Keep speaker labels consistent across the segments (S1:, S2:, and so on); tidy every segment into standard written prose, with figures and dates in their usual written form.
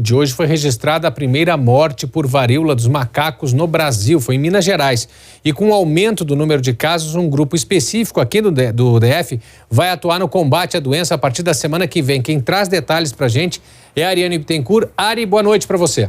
S1: De hoje foi registrada a primeira morte por varíola dos macacos no Brasil, foi em Minas Gerais. E com o aumento do número de casos, um grupo específico aqui do DF vai atuar no combate à doença a partir da semana que vem. Quem traz detalhes pra gente é a Ariane Bittencourt. Ari, boa noite para você.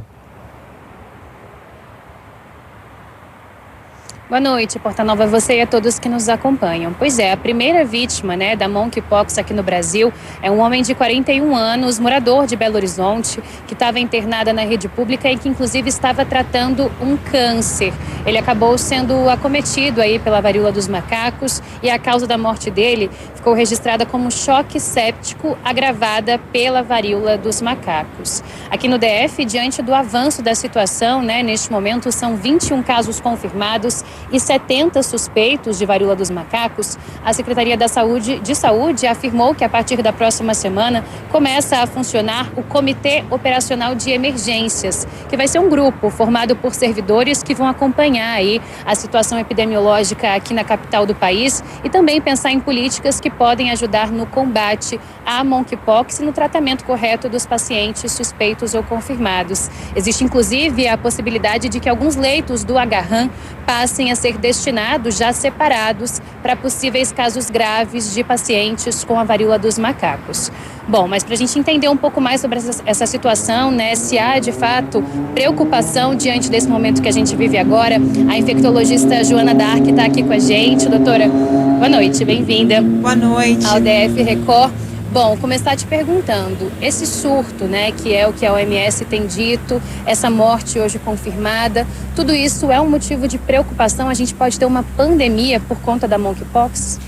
S2: Boa noite, Portanova, você e a todos que nos acompanham. Pois é, a primeira vítima, da monkeypox aqui no Brasil é um homem de 41 anos, morador de Belo Horizonte, que estava internado na rede pública e que inclusive estava tratando um câncer. Ele acabou sendo acometido aí pela varíola dos macacos e a causa da morte dele ficou registrada como choque séptico agravada pela varíola dos macacos. Aqui no DF, diante do avanço da situação, neste momento são 21 casos confirmados e 70 suspeitos de varíola dos macacos. A Secretaria de Saúde afirmou que a partir da próxima semana começa a funcionar o Comitê Operacional de Emergências, que vai ser um grupo formado por servidores que vão acompanhar aí a situação epidemiológica aqui na capital do país e também pensar em políticas que podem ajudar no combate à monkeypox e no tratamento correto dos pacientes suspeitos ou confirmados. Existe inclusive a possibilidade de que alguns leitos do Agarram passem a ser destinados, já separados, para possíveis casos graves de pacientes com a varíola dos macacos. Bom, mas para a gente entender um pouco mais sobre essa situação, se há de fato preocupação diante desse momento que a gente vive agora, a infectologista Joana Dark está aqui com a gente. Doutora, boa noite, bem-vinda.
S3: Boa noite.
S2: Ao DF Record. Bom, começar te perguntando, esse surto, que é o que a OMS tem dito, essa morte hoje confirmada, tudo isso é um motivo de preocupação? A gente pode ter uma pandemia por conta da monkeypox?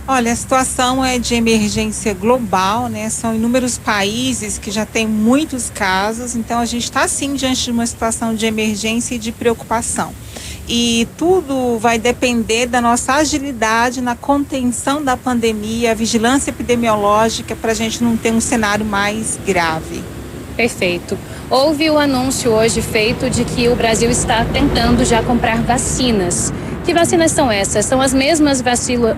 S3: Olha, a situação é de emergência global, São inúmeros países que já têm muitos casos, então a gente está sim diante de uma situação de emergência e de preocupação. E tudo vai depender da nossa agilidade na contenção da pandemia, a vigilância epidemiológica, para a gente não ter um cenário mais grave.
S2: Perfeito. Houve o anúncio hoje feito de que o Brasil está tentando já comprar vacinas. Que vacinas são essas? São as mesmas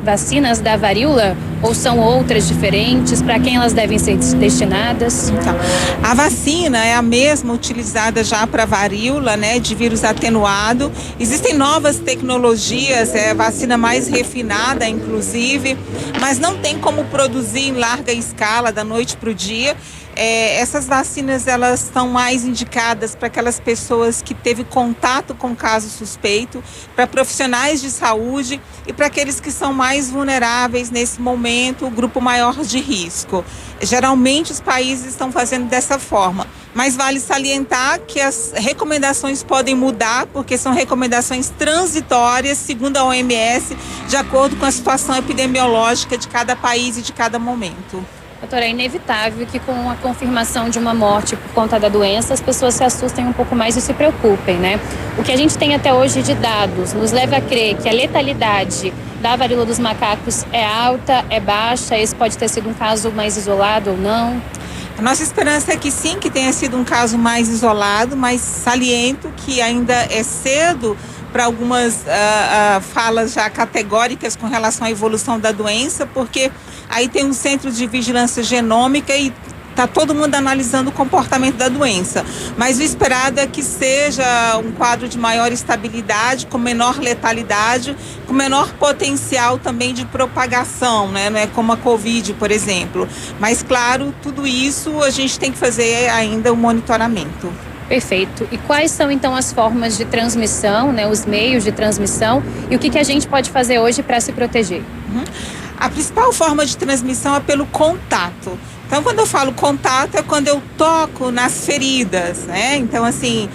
S2: vacinas da varíola ou são outras diferentes? Para quem elas devem ser destinadas?
S3: Então, a vacina é a mesma utilizada já para varíola, de vírus atenuado. Existem novas tecnologias, é a vacina mais refinada, inclusive, mas não tem como produzir em larga escala da noite para o dia. Essas vacinas elas são mais indicadas para aquelas pessoas que teve contato com caso suspeito, para profissionais de saúde e para aqueles que são mais vulneráveis nesse momento, o grupo maior de risco. Geralmente os países estão fazendo dessa forma, mas vale salientar que as recomendações podem mudar, porque são recomendações transitórias, segundo a OMS, de acordo com a situação epidemiológica de cada país e de cada momento.
S2: Doutora, é inevitável que com a confirmação de uma morte por conta da doença, as pessoas se assustem um pouco mais e se preocupem, O que a gente tem até hoje de dados nos leva a crer que a letalidade da varíola dos macacos é alta, é baixa, esse pode ter sido um caso mais isolado ou não?
S3: A nossa esperança é que sim, que tenha sido um caso mais isolado, mas saliento que ainda é cedo para algumas falas já categóricas com relação à evolução da doença, porque aí tem um centro de vigilância genômica e está todo mundo analisando o comportamento da doença. Mas o esperado é que seja um quadro de maior estabilidade, com menor letalidade, com menor potencial também de propagação, Não é como a Covid, por exemplo. Mas, claro, tudo isso a gente tem que fazer ainda o monitoramento.
S2: Perfeito. E quais são, então, as formas de transmissão, os meios de transmissão e o que a gente pode fazer hoje para se proteger?
S3: A principal forma de transmissão é pelo contato. Então, quando eu falo contato, é quando eu toco nas feridas, Então, assim,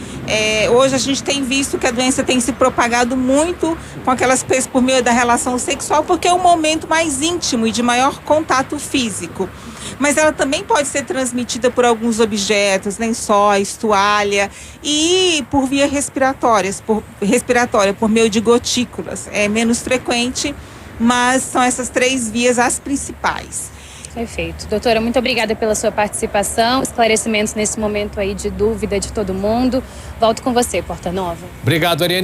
S3: hoje a gente tem visto que a doença tem se propagado muito com aquelas pessoas por meio da relação sexual, porque é um momento mais íntimo e de maior contato físico. Mas ela também pode ser transmitida por alguns objetos, lençóis, toalha e por via respiratória, por meio de gotículas. É menos frequente, mas são essas 3 vias as principais.
S2: Perfeito. Doutora, muito obrigada pela sua participação, esclarecimentos nesse momento aí de dúvida de todo mundo. Volto com você, Portanova.
S1: Obrigado, Ariane.